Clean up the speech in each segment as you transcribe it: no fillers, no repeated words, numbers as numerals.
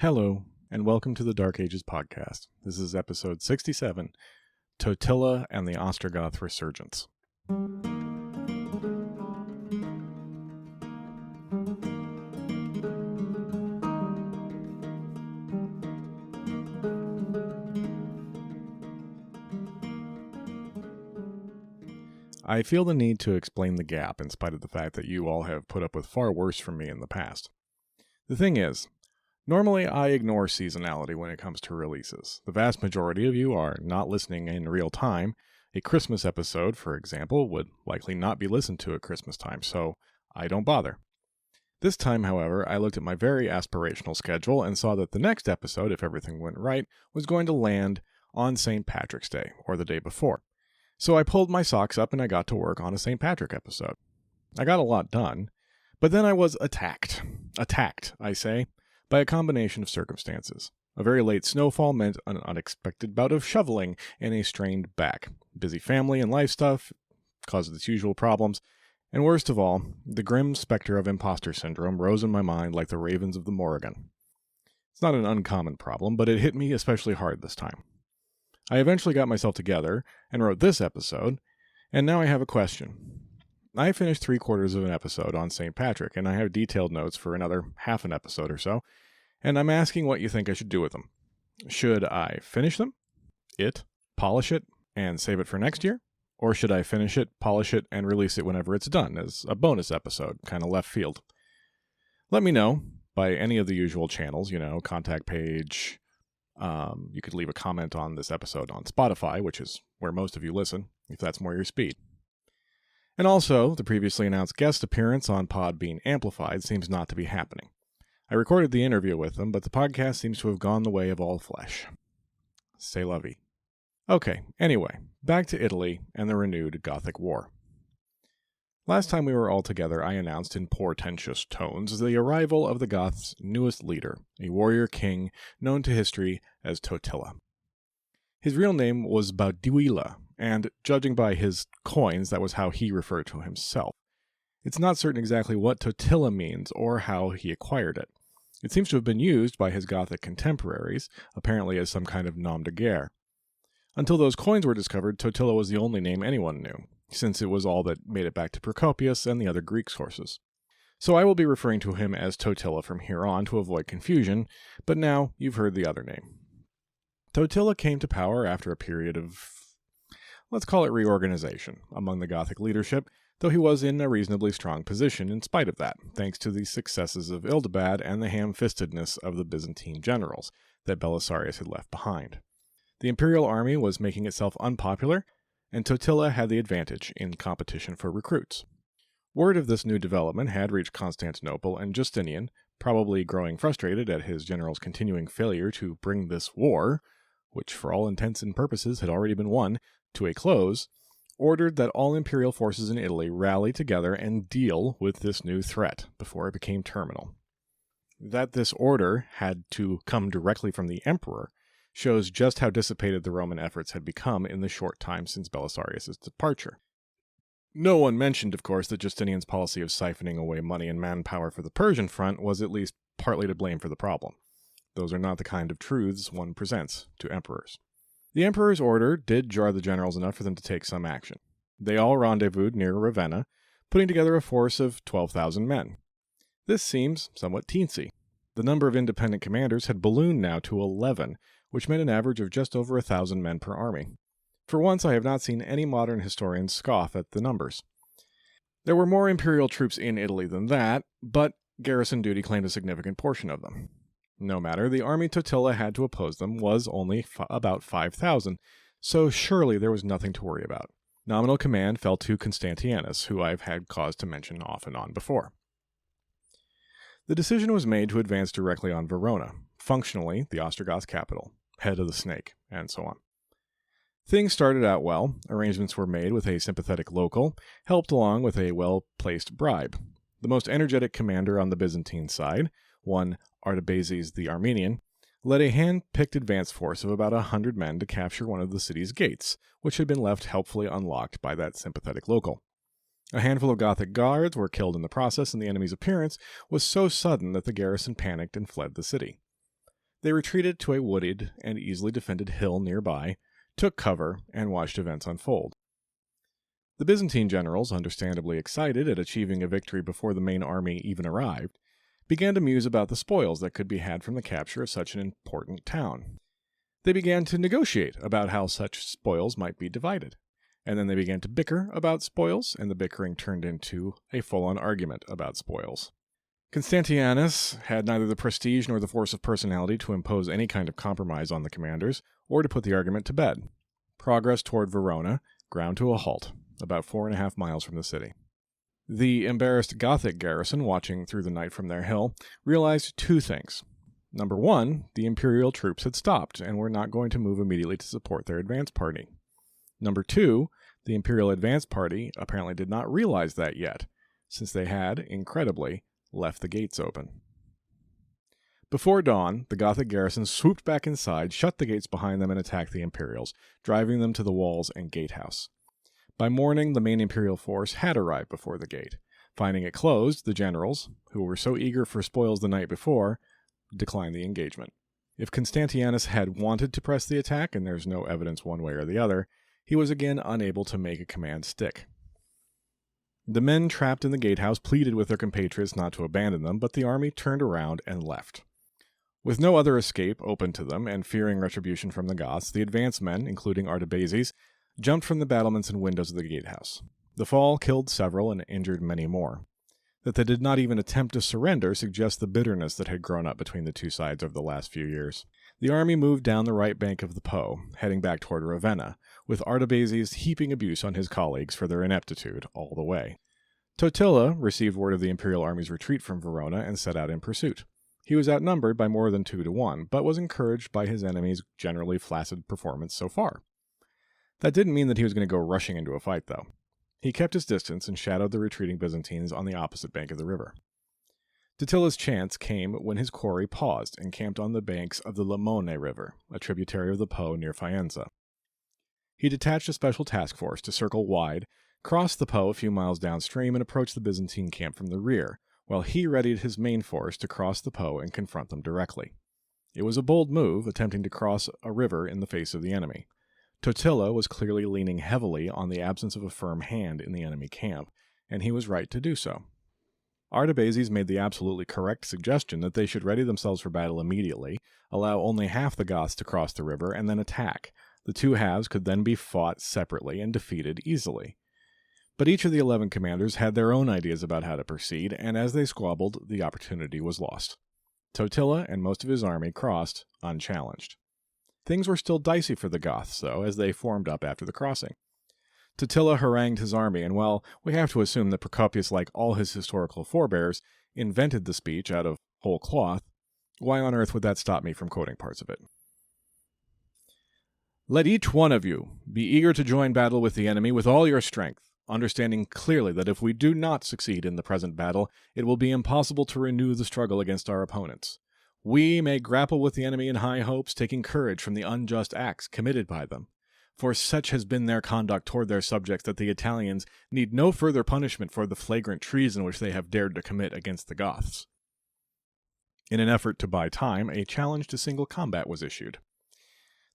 Hello, and welcome to the Dark Ages podcast. This is episode 67, Totila and the Ostrogoth Resurgence. I feel the need to explain the gap in spite of the fact that you all have put up with far worse from me in the past. The thing is, normally I ignore seasonality when it comes to releases. The vast majority of you are not listening in real time. A Christmas episode, for example, would likely not be listened to at Christmas time, so I don't bother. This time, however, I looked at my very aspirational schedule and saw that the next episode, if everything went right, was going to land on St. Patrick's Day, or the day before. So I pulled my socks up and I got to work on a St. Patrick episode. I got a lot done, but then I was attacked, I say, by a combination of circumstances. A very late snowfall meant an unexpected bout of shoveling and a strained back. Busy family and life stuff caused its usual problems, and worst of all, the grim specter of imposter syndrome rose in my mind like the ravens of the Morrigan. It's not an uncommon problem, but it hit me especially hard this time. I eventually got myself together and wrote this episode, and now I have a question. I finished 3/4 of an episode on St. Patrick, and I have detailed notes for another half an episode or so, and I'm asking what you think I should do with them. Should I finish them, polish it, and save it for next year? Or should I finish it, polish it, and release it whenever it's done, as a bonus episode, kind of left field? Let me know by any of the usual channels, contact page. You could leave a comment on this episode on Spotify, which is where most of you listen, if that's more your speed. And also, the previously announced guest appearance on Pod Being Amplified seems not to be happening. I recorded the interview with them, but the podcast seems to have gone the way of all flesh. C'est la vie. Okay, anyway, back to Italy and the renewed Gothic War. Last time we were all together, I announced in portentous tones the arrival of the Goths' newest leader, a warrior king known to history as Totila. His real name was Totila, and judging by his coins, that was how he referred to himself. It's not certain exactly what Totila means or how he acquired it. It seems to have been used by his Gothic contemporaries, apparently as some kind of nom de guerre. Until those coins were discovered, Totila was the only name anyone knew, since it was all that made it back to Procopius and the other Greek sources. So I will be referring to him as Totila from here on to avoid confusion, but now you've heard the other name. Totila came to power after a period of, let's call it reorganization, among the Gothic leadership, though he was in a reasonably strong position in spite of that, thanks to the successes of Ildibad and the ham-fistedness of the Byzantine generals that Belisarius had left behind. The imperial army was making itself unpopular, and Totila had the advantage in competition for recruits. Word of this new development had reached Constantinople, and Justinian, probably growing frustrated at his general's continuing failure to bring this war, which for all intents and purposes had already been won, to a close, ordered that all imperial forces in Italy rally together and deal with this new threat before it became terminal. That this order had to come directly from the emperor shows just how dissipated the Roman efforts had become in the short time since Belisarius' departure. No one mentioned, of course, that Justinian's policy of siphoning away money and manpower for the Persian front was at least partly to blame for the problem. Those are not the kind of truths one presents to emperors. The emperor's order did jar the generals enough for them to take some action. They all rendezvoused near Ravenna, putting together a force of 12,000 men. This seems somewhat teensy. The number of independent commanders had ballooned now to 11, which meant an average of just over 1,000 men per army. For once, I have not seen any modern historians scoff at the numbers. There were more imperial troops in Italy than that, but garrison duty claimed a significant portion of them. No matter, the army Totila had to oppose them was only about 5,000, so surely there was nothing to worry about. Nominal command fell to Constantianus, who I've had cause to mention off and on before. The decision was made to advance directly on Verona, functionally the Ostrogoth capital, head of the snake, and so on. Things started out well. Arrangements were made with a sympathetic local, helped along with a well-placed bribe. The most energetic commander on the Byzantine side, one Artabases the Armenian, led a hand-picked advance force of about 100 men to capture one of the city's gates, which had been left helpfully unlocked by that sympathetic local. A handful of Gothic guards were killed in the process, and the enemy's appearance was so sudden that the garrison panicked and fled the city. They retreated to a wooded and easily defended hill nearby, took cover, and watched events unfold. The Byzantine generals, understandably excited at achieving a victory before the main army even arrived, began to muse about the spoils that could be had from the capture of such an important town. They began to negotiate about how such spoils might be divided, and then they began to bicker about spoils, and the bickering turned into a full-on argument about spoils. Constantianus had neither the prestige nor the force of personality to impose any kind of compromise on the commanders, or to put the argument to bed. Progress toward Verona ground to a halt, about 4.5 miles from the city. The embarrassed Gothic garrison, watching through the night from their hill, realized two things. Number one, the imperial troops had stopped and were not going to move immediately to support their advance party. Number two, the imperial advance party apparently did not realize that yet, since they had, incredibly, left the gates open. Before dawn, the Gothic garrison swooped back inside, shut the gates behind them, and attacked the Imperials, driving them to the walls and gatehouse. By morning, the main Imperial force had arrived before the gate. Finding it closed, the generals, who were so eager for spoils the night before, declined the engagement. If Constantianus had wanted to press the attack, and there's no evidence one way or the other, he was again unable to make a command stick. The men trapped in the gatehouse pleaded with their compatriots not to abandon them, but the army turned around and left. With no other escape open to them, and fearing retribution from the Goths, the advance men, including Artabases, jumped from the battlements and windows of the gatehouse. The fall killed several and injured many more. That they did not even attempt to surrender suggests the bitterness that had grown up between the two sides over the last few years. The army moved down the right bank of the Po, heading back toward Ravenna, with Artabases heaping abuse on his colleagues for their ineptitude all the way. Totila received word of the imperial army's retreat from Verona and set out in pursuit. He was outnumbered by more than 2 to 1, but was encouraged by his enemy's generally flaccid performance so far. That didn't mean that he was going to go rushing into a fight, though. He kept his distance and shadowed the retreating Byzantines on the opposite bank of the river. Totila's chance came when his quarry paused and camped on the banks of the Lemone River, a tributary of the Po near Faenza. He detached a special task force to circle wide, cross the Po a few miles downstream, and approach the Byzantine camp from the rear, while he readied his main force to cross the Po and confront them directly. It was a bold move, attempting to cross a river in the face of the enemy. Totila was clearly leaning heavily on the absence of a firm hand in the enemy camp, and he was right to do so. Artabases made the absolutely correct suggestion that they should ready themselves for battle immediately, allow only half the Goths to cross the river, and then attack. The two halves could then be fought separately and defeated easily. But each of the 11 commanders had their own ideas about how to proceed, and as they squabbled, the opportunity was lost. Totila and most of his army crossed unchallenged. Things were still dicey for the Goths, though, as they formed up after the crossing. Totila harangued his army, and while we have to assume that Procopius, like all his historical forebears, invented the speech out of whole cloth, why on earth would that stop me from quoting parts of it? Let each one of you be eager to join battle with the enemy with all your strength, understanding clearly that if we do not succeed in the present battle, it will be impossible to renew the struggle against our opponents. We may grapple with the enemy in high hopes, taking courage from the unjust acts committed by them. For such has been their conduct toward their subjects that the Italians need no further punishment for the flagrant treason which they have dared to commit against the Goths. In an effort to buy time, a challenge to single combat was issued.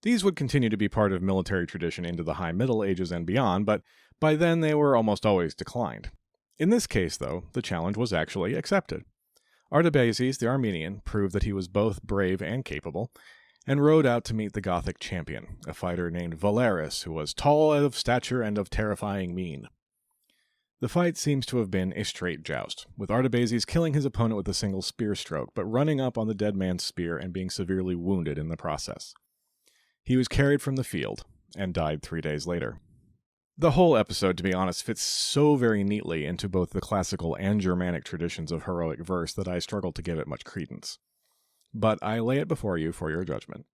These would continue to be part of military tradition into the High Middle Ages and beyond, but by then they were almost always declined. In this case, though, the challenge was actually accepted. Artabases, the Armenian, proved that he was both brave and capable, and rode out to meet the Gothic champion, a fighter named Valerius, who was tall of stature and of terrifying mien. The fight seems to have been a straight joust, with Artabases killing his opponent with a single spear stroke, but running up on the dead man's spear and being severely wounded in the process. He was carried from the field, and died 3 days later. The whole episode, to be honest, fits so very neatly into both the classical and Germanic traditions of heroic verse that I struggle to give it much credence. But I lay it before you for your judgment.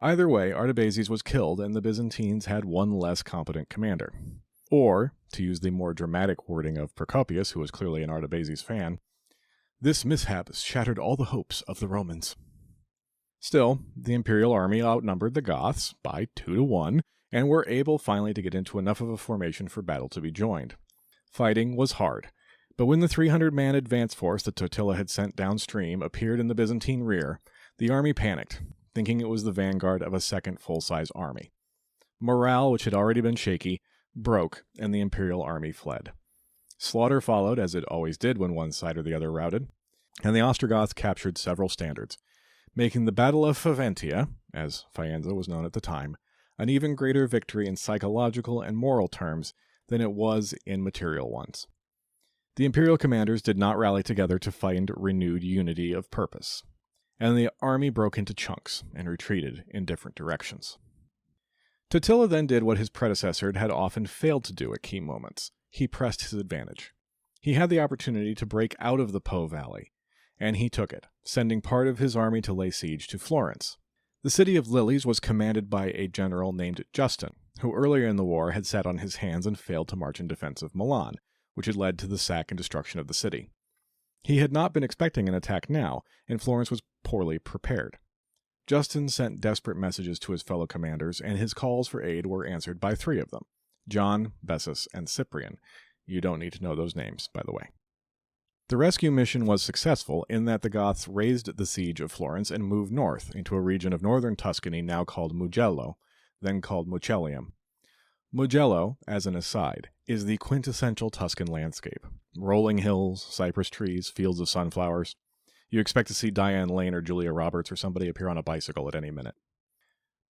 Either way, Artabases was killed, and the Byzantines had one less competent commander. Or, to use the more dramatic wording of Procopius, who was clearly an Artabases fan, this mishap shattered all the hopes of the Romans. Still, the imperial army outnumbered the Goths by 2 to 1, and were able finally to get into enough of a formation for battle to be joined. Fighting was hard, but when the 300-man advance force that Totila had sent downstream appeared in the Byzantine rear, The army panicked, thinking it was the vanguard of a second full-size army. Morale, which had already been shaky, broke, and the imperial army fled. Slaughter followed, as it always did when one side or the other routed, and the Ostrogoths captured several standards, making the Battle of Faventia, as Faenza was known at the time, an even greater victory in psychological and moral terms than it was in material ones. The imperial commanders did not rally together to find renewed unity of purpose, and the army broke into chunks and retreated in different directions. Totila then did what his predecessor had often failed to do at key moments. He pressed his advantage. He had the opportunity to break out of the Po Valley, and he took it, sending part of his army to lay siege to Florence. The city of Lilies was commanded by a general named Justin, who earlier in the war had sat on his hands and failed to march in defense of Milan, which had led to the sack and destruction of the city. He had not been expecting an attack now, and Florence was poorly prepared. Justin sent desperate messages to his fellow commanders, and his calls for aid were answered by 3 of them: John, Bessus, and Cyprian. You don't need to know those names, by the way. The rescue mission was successful in that the Goths raised the siege of Florence and moved north into a region of northern Tuscany now called Mugello, then called Mucellium. Mugello, as an aside, is the quintessential Tuscan landscape. Rolling hills, cypress trees, fields of sunflowers. You expect to see Diane Lane or Julia Roberts or somebody appear on a bicycle at any minute.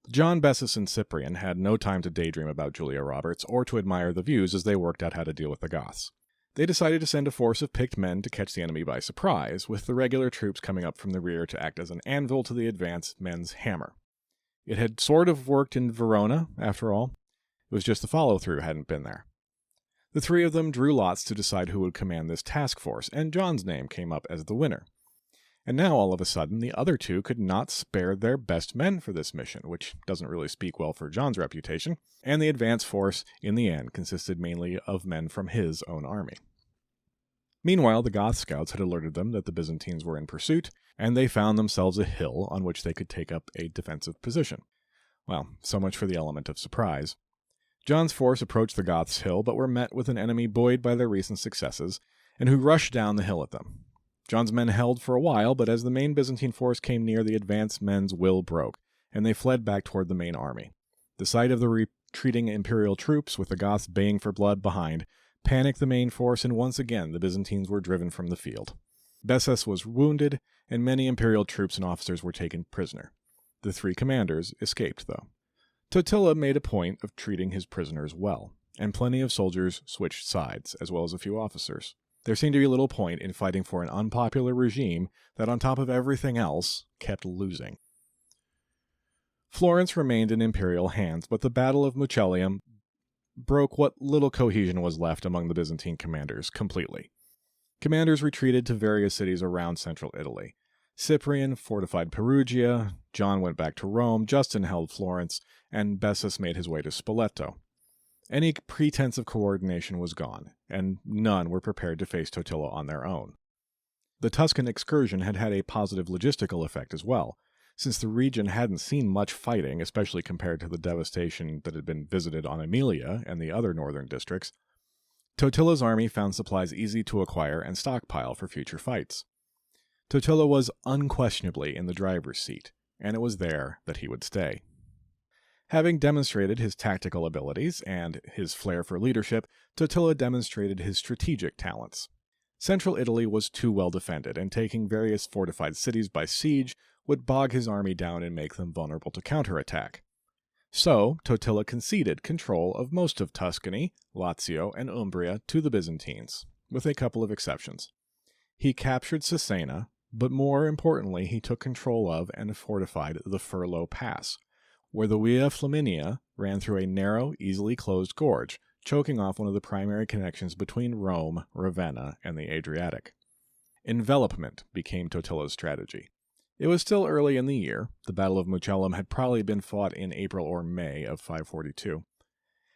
John, Bessus, and Cyprian had no time to daydream about Julia Roberts or to admire the views as they worked out how to deal with the Goths. They decided to send a force of picked men to catch the enemy by surprise, with the regular troops coming up from the rear to act as an anvil to the advanced men's hammer. It had sort of worked in Verona, after all. It was just the follow-through hadn't been there. The 3 of them drew lots to decide who would command this task force, and John's name came up as the winner. And now, all of a sudden, the other 2 could not spare their best men for this mission, which doesn't really speak well for John's reputation, and the advance force, in the end, consisted mainly of men from his own army. Meanwhile, the Goth scouts had alerted them that the Byzantines were in pursuit, and they found themselves a hill on which they could take up a defensive position. Well, so much for the element of surprise. John's force approached the Goths' hill, but were met with an enemy buoyed by their recent successes, and who rushed down the hill at them. John's men held for a while, but as the main Byzantine force came near, the advanced men's will broke, and they fled back toward the main army. The sight of the retreating imperial troops, with the Goths baying for blood behind, panicked the main force, and once again the Byzantines were driven from the field. Bessus was wounded, and many imperial troops and officers were taken prisoner. The 3 commanders escaped, though. Totila made a point of treating his prisoners well, and plenty of soldiers switched sides, as well as a few officers. There seemed to be little point in fighting for an unpopular regime that, on top of everything else, kept losing. Florence remained in imperial hands, but the Battle of Mucellium broke what little cohesion was left among the Byzantine commanders completely. Commanders retreated to various cities around central Italy. Cyprian fortified Perugia, John went back to Rome, Justin held Florence, and Bessus made his way to Spoleto. Any pretense of coordination was gone, and none were prepared to face Totila on their own. The Tuscan excursion had had a positive logistical effect as well, since the region hadn't seen much fighting, especially compared to the devastation that had been visited on Emilia and the other northern districts. Totila's army found supplies easy to acquire and stockpile for future fights. Totila was unquestionably in the driver's seat, and it was there that he would stay. Having demonstrated his tactical abilities and his flair for leadership, Totila demonstrated his strategic talents. Central Italy was too well defended, and taking various fortified cities by siege would bog his army down and make them vulnerable to counterattack. So, Totila conceded control of most of Tuscany, Lazio, and Umbria to the Byzantines, with a couple of exceptions. He captured Cesena, but more importantly, he took control of and fortified the Furlo Pass, where the Via Flaminia ran through a narrow, easily closed gorge, choking off one of the primary connections between Rome, Ravenna, and the Adriatic. Envelopment became Totila's strategy. It was still early in the year. The Battle of Mucellum had probably been fought in April or May of 542,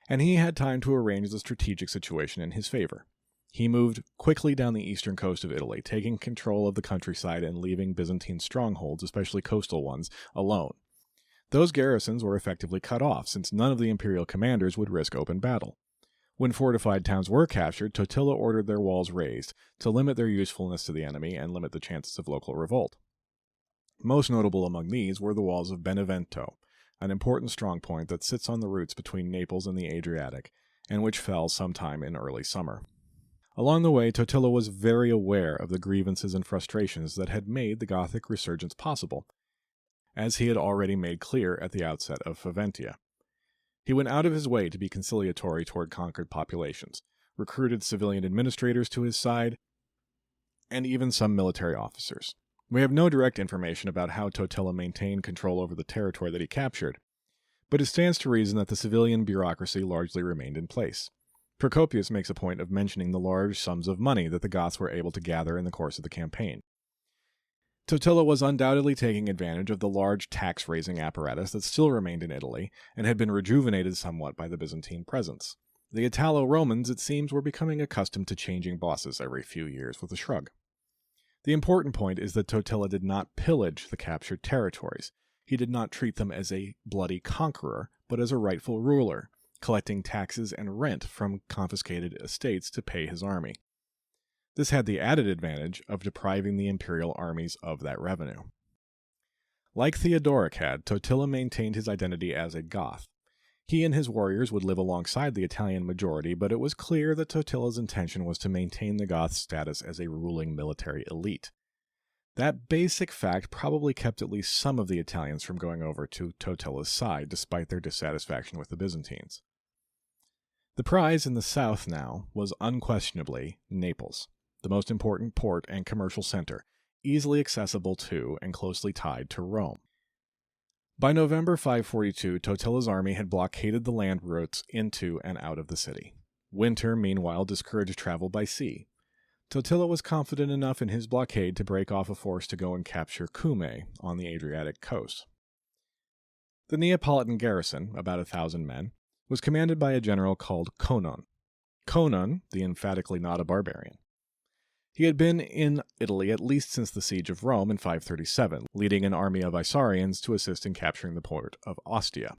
and he had time to arrange the strategic situation in his favor. He moved quickly down the eastern coast of Italy, taking control of the countryside and leaving Byzantine strongholds, especially coastal ones, alone. Those garrisons were effectively cut off, since none of the imperial commanders would risk open battle. When fortified towns were captured, Totila ordered their walls raised, to limit their usefulness to the enemy and limit the chances of local revolt. Most notable among these were the walls of Benevento, an important strongpoint that sits on the routes between Naples and the Adriatic, and which fell sometime in early summer. Along the way, Totila was very aware of the grievances and frustrations that had made the Gothic resurgence possible, as he had already made clear at the outset of Faventia. He went out of his way to be conciliatory toward conquered populations, recruited civilian administrators to his side, and even some military officers. We have no direct information about how Totila maintained control over the territory that he captured, but it stands to reason that the civilian bureaucracy largely remained in place. Procopius makes a point of mentioning the large sums of money that the Goths were able to gather in the course of the campaign. Totila was undoubtedly taking advantage of the large tax-raising apparatus that still remained in Italy and had been rejuvenated somewhat by the Byzantine presence. The Italo-Romans, it seems, were becoming accustomed to changing bosses every few years with a shrug. The important point is that Totila did not pillage the captured territories. He did not treat them as a bloody conqueror, but as a rightful ruler, collecting taxes and rent from confiscated estates to pay his army. This had the added advantage of depriving the imperial armies of that revenue. Like Theodoric had, Totila maintained his identity as a Goth. He and his warriors would live alongside the Italian majority, but it was clear that Totila's intention was to maintain the Goths' status as a ruling military elite. That basic fact probably kept at least some of the Italians from going over to Totila's side, despite their dissatisfaction with the Byzantines. The prize in the south now was unquestionably Naples, the most important port and commercial center, easily accessible to and closely tied to Rome. By November 542, Totila's army had blockaded the land routes into and out of the city. Winter, meanwhile, discouraged travel by sea. Totila was confident enough in his blockade to break off a force to go and capture Cumae on the Adriatic coast. The Neapolitan garrison, about 1,000 men, was commanded by a general called Conon. Conon, the emphatically not a barbarian. He had been in Italy at least since the siege of Rome in 537, leading an army of Isarians to assist in capturing the port of Ostia.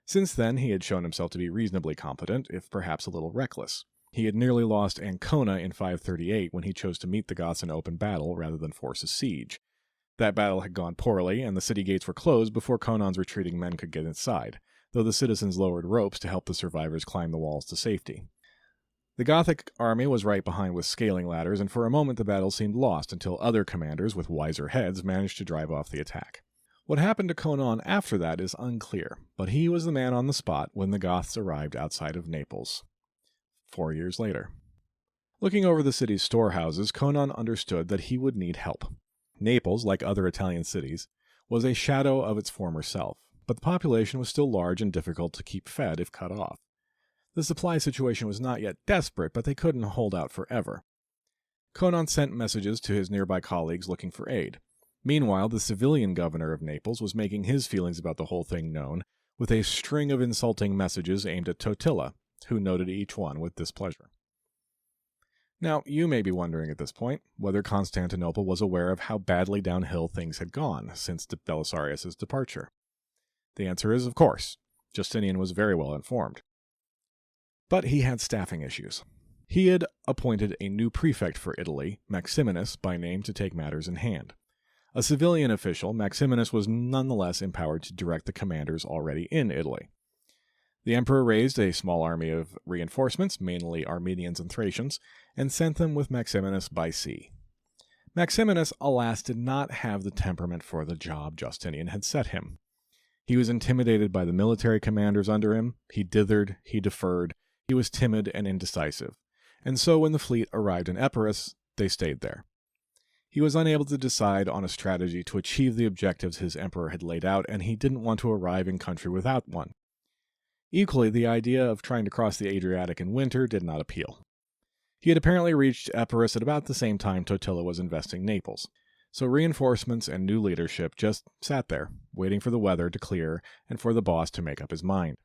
Since then, he had shown himself to be reasonably competent, if perhaps a little reckless. He had nearly lost Ancona in 538 when he chose to meet the Goths in open battle rather than force a siege. That battle had gone poorly, and the city gates were closed before Conon's retreating men could get inside, though the citizens lowered ropes to help the survivors climb the walls to safety. The Gothic army was right behind with scaling ladders, and for a moment the battle seemed lost until other commanders with wiser heads managed to drive off the attack. What happened to Conon after that is unclear, but he was the man on the spot when the Goths arrived outside of Naples 4 years later. Looking over the city's storehouses, Conon understood that he would need help. Naples, like other Italian cities, was a shadow of its former self, but the population was still large and difficult to keep fed if cut off. The supply situation was not yet desperate, but they couldn't hold out forever. Conon sent messages to his nearby colleagues looking for aid. Meanwhile, the civilian governor of Naples was making his feelings about the whole thing known, with a string of insulting messages aimed at Totila, who noted each one with displeasure. Now, you may be wondering at this point whether Constantinople was aware of how badly downhill things had gone since Belisarius' departure. The answer is, of course. Justinian was very well informed. But he had staffing issues. He had appointed a new prefect for Italy, Maximinus by name, to take matters in hand. A civilian official, Maximinus was nonetheless empowered to direct the commanders already in Italy. The emperor raised a small army of reinforcements, mainly Armenians and Thracians, and sent them with Maximinus by sea. Maximinus, alas, did not have the temperament for the job Justinian had set him. He was intimidated by the military commanders under him, he dithered, he deferred, he was timid and indecisive, and so when the fleet arrived in Epirus, they stayed there. He was unable to decide on a strategy to achieve the objectives his emperor had laid out, and he didn't want to arrive in country without one. Equally, the idea of trying to cross the Adriatic in winter did not appeal. He had apparently reached Epirus at about the same time Totila was investing Naples, so reinforcements and new leadership just sat there, waiting for the weather to clear and for the boss to make up his mind.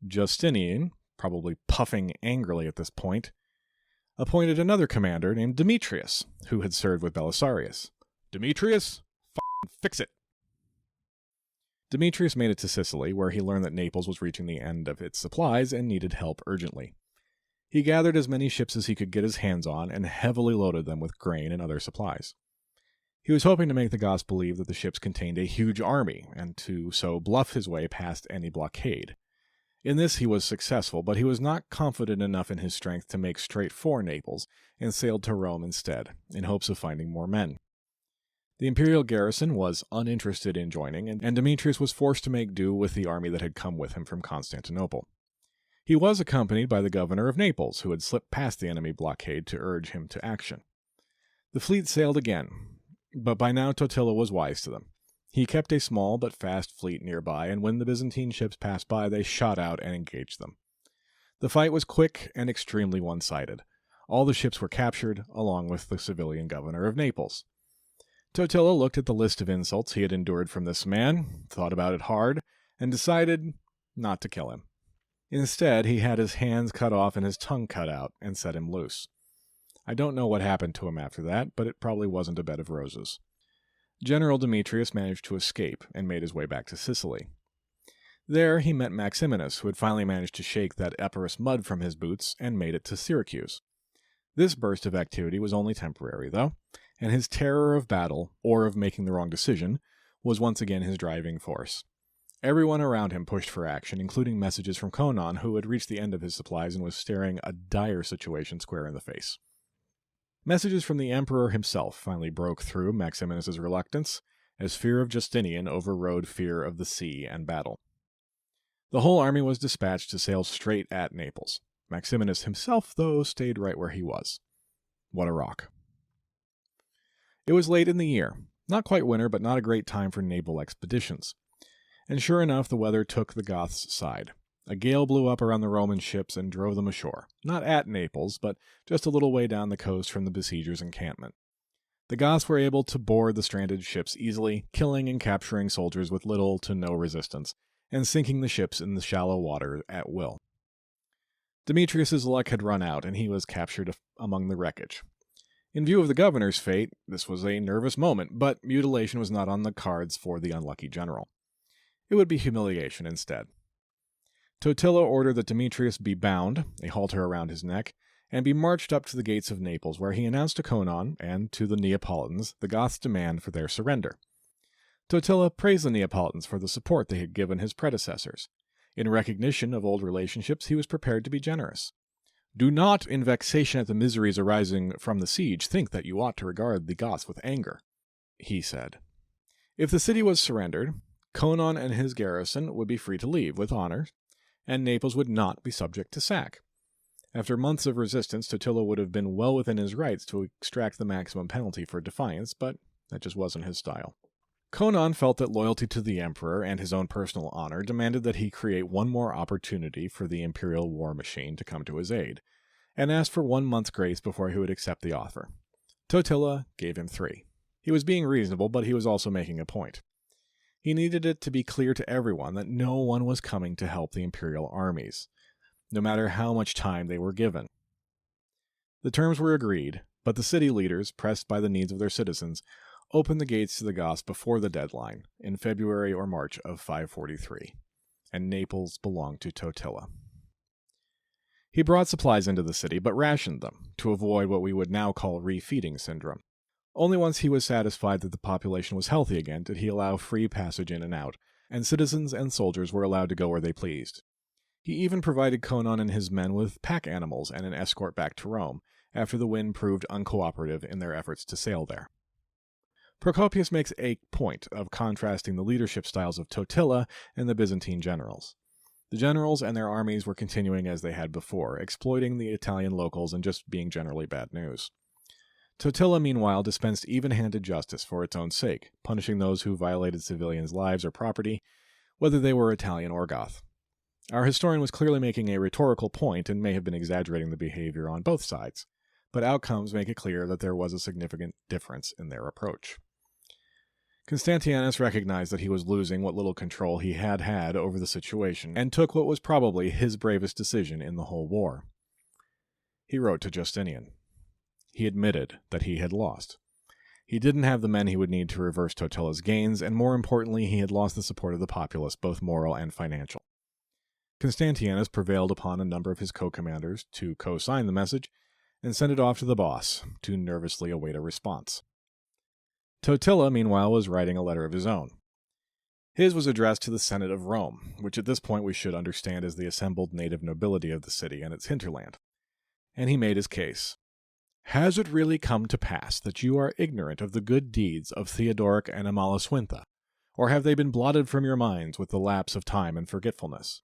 Justinian, probably puffing angrily at this point, appointed another commander named Demetrius, who had served with Belisarius. Demetrius, fix it! Demetrius made it to Sicily, where he learned that Naples was reaching the end of its supplies and needed help urgently. He gathered as many ships as he could get his hands on and heavily loaded them with grain and other supplies. He was hoping to make the Goths believe that the ships contained a huge army, and to so bluff his way past any blockade. In this he was successful, but he was not confident enough in his strength to make straight for Naples, and sailed to Rome instead, in hopes of finding more men. The imperial garrison was uninterested in joining, and Demetrius was forced to make do with the army that had come with him from Constantinople. He was accompanied by the governor of Naples, who had slipped past the enemy blockade to urge him to action. The fleet sailed again, but by now Totila was wise to them. He kept a small but fast fleet nearby, and when the Byzantine ships passed by, they shot out and engaged them. The fight was quick and extremely one-sided. All the ships were captured, along with the civilian governor of Naples. Totila looked at the list of insults he had endured from this man, thought about it hard, and decided not to kill him. Instead, he had his hands cut off and his tongue cut out, and set him loose. I don't know what happened to him after that, but it probably wasn't a bed of roses. General Demetrius managed to escape and made his way back to Sicily. There he met Maximinus, who had finally managed to shake that Epirus mud from his boots and made it to Syracuse. This burst of activity was only temporary, though, and his terror of battle, or of making the wrong decision, was once again his driving force. Everyone around him pushed for action, including messages from Conon, who had reached the end of his supplies and was staring a dire situation square in the face. Messages from the emperor himself finally broke through Maximinus's reluctance, as fear of Justinian overrode fear of the sea and battle. The whole army was dispatched to sail straight at Naples. Maximinus himself, though, stayed right where he was. What a rock. It was late in the year. Not quite winter, but not a great time for naval expeditions. And sure enough, the weather took the Goths' side. A gale blew up around the Roman ships and drove them ashore. Not at Naples, but just a little way down the coast from the besiegers' encampment. The Goths were able to board the stranded ships easily, killing and capturing soldiers with little to no resistance, and sinking the ships in the shallow water at will. Demetrius's luck had run out, and he was captured among the wreckage. In view of the governor's fate, this was a nervous moment, but mutilation was not on the cards for the unlucky general. It would be humiliation instead. Totila ordered that Demetrius be bound, a halter around his neck, and be marched up to the gates of Naples, where he announced to Conon and to the Neapolitans the Goths' demand for their surrender. Totila praised the Neapolitans for the support they had given his predecessors. In recognition of old relationships, he was prepared to be generous. "Do not, in vexation at the miseries arising from the siege, think that you ought to regard the Goths with anger," he said. If the city was surrendered, Conon and his garrison would be free to leave with honor, and Naples would not be subject to sack. After months of resistance, Totila would have been well within his rights to extract the maximum penalty for defiance, but that just wasn't his style. Conon felt that loyalty to the emperor and his own personal honor demanded that he create one more opportunity for the imperial war machine to come to his aid, and asked for 1 month's grace before he would accept the offer. Totila gave him 3. He was being reasonable, but he was also making a point. He needed it to be clear to everyone that no one was coming to help the imperial armies, no matter how much time they were given. The terms were agreed, but the city leaders, pressed by the needs of their citizens, opened the gates to the Goths before the deadline, in February or March of 543, and Naples belonged to Totila. He brought supplies into the city, but rationed them, to avoid what we would now call refeeding syndrome. Only once he was satisfied that the population was healthy again did he allow free passage in and out, and citizens and soldiers were allowed to go where they pleased. He even provided Conon and his men with pack animals and an escort back to Rome, after the wind proved uncooperative in their efforts to sail there. Procopius makes a point of contrasting the leadership styles of Totila and the Byzantine generals. The generals and their armies were continuing as they had before, exploiting the Italian locals and just being generally bad news. Totila, meanwhile, dispensed even-handed justice for its own sake, punishing those who violated civilians' lives or property, whether they were Italian or Goth. Our historian was clearly making a rhetorical point and may have been exaggerating the behavior on both sides, but outcomes make it clear that there was a significant difference in their approach. Constantianus recognized that he was losing what little control he had had over the situation, and took what was probably his bravest decision in the whole war. He wrote to Justinian. He admitted that he had lost. He didn't have the men he would need to reverse Totila's gains, and more importantly, he had lost the support of the populace, both moral and financial. Constantianus prevailed upon a number of his co-commanders to co-sign the message, and sent it off to the boss to nervously await a response. Totila, meanwhile, was writing a letter of his own. His was addressed to the Senate of Rome, which at this point we should understand as the assembled native nobility of the city and its hinterland. And he made his case. Has it really come to pass that you are ignorant of the good deeds of Theodoric and Amalasuentha, or have they been blotted from your minds with the lapse of time and forgetfulness?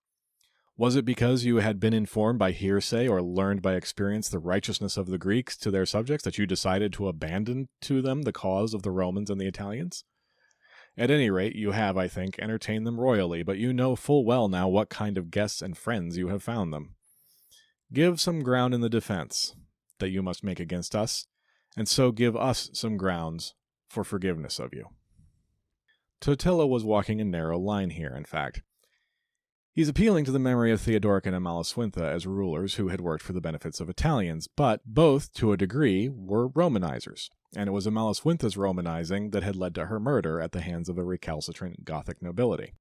Was it because you had been informed by hearsay or learned by experience the righteousness of the Greeks to their subjects that you decided to abandon to them the cause of the Romans and the Italians? At any rate, you have, I think, entertained them royally, but you know full well now what kind of guests and friends you have found them. Give some ground in the defense that you must make against us, and so give us some grounds for forgiveness of you. Totila was walking a narrow line here, in fact. He's appealing to the memory of Theodoric and Amalasuentha as rulers who had worked for the benefits of Italians, but both, to a degree, were Romanizers, and it was Amalasuentha's Romanizing that had led to her murder at the hands of a recalcitrant Gothic nobility.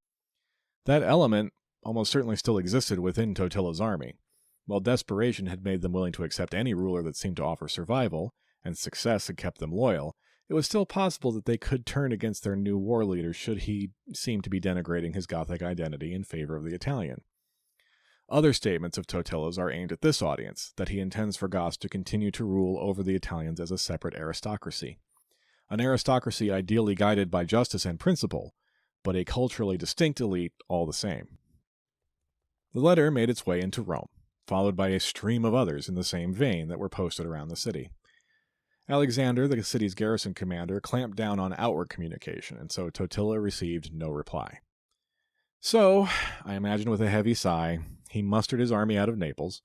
That element almost certainly still existed within Totila's army. While desperation had made them willing to accept any ruler that seemed to offer survival, and success had kept them loyal, it was still possible that they could turn against their new war leader should he seem to be denigrating his Gothic identity in favor of the Italian. Other statements of Totila's are aimed at this audience, that he intends for Goths to continue to rule over the Italians as a separate aristocracy. An aristocracy ideally guided by justice and principle, but a culturally distinct elite all the same. The letter made its way into Rome, followed by a stream of others in the same vein that were posted around the city. Alexander, the city's garrison commander, clamped down on outward communication, and so Totila received no reply. So, I imagine with a heavy sigh, he mustered his army out of Naples,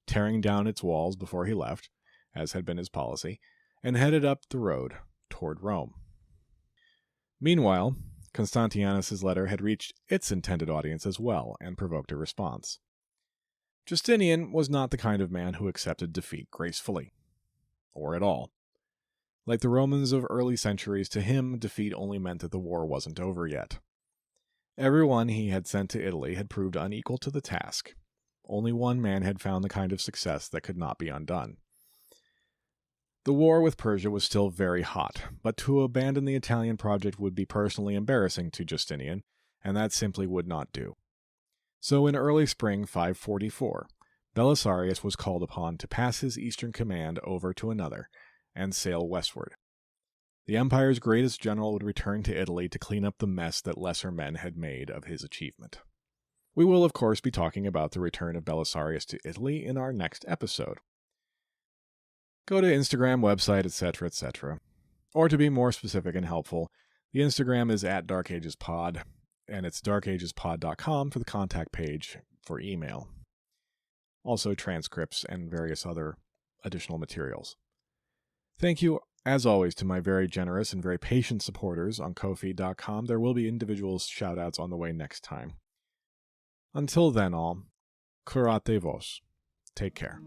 tearing down its walls before he left, as had been his policy, and headed up the road toward Rome. Meanwhile, Constantianus's letter had reached its intended audience as well, and provoked a response. Justinian was not the kind of man who accepted defeat gracefully, or at all. Like the Romans of early centuries, to him, defeat only meant that the war wasn't over yet. Everyone he had sent to Italy had proved unequal to the task. Only one man had found the kind of success that could not be undone. The war with Persia was still very hot, but to abandon the Italian project would be personally embarrassing to Justinian, and that simply would not do. So in early spring 544, Belisarius was called upon to pass his eastern command over to another, and sail westward. The empire's greatest general would return to Italy to clean up the mess that lesser men had made of his achievement. We will, of course, be talking about the return of Belisarius to Italy in our next episode. Go to Instagram, website, etc., etc. Or to be more specific and helpful, the Instagram is @DarkAgesPod, and it's darkagespod.com for the contact page for email. Also transcripts and various other additional materials. Thank you, as always, to my very generous and very patient supporters on Ko-fi.com. There will be individual shoutouts on the way next time. Until then, all, curate vos. Take care.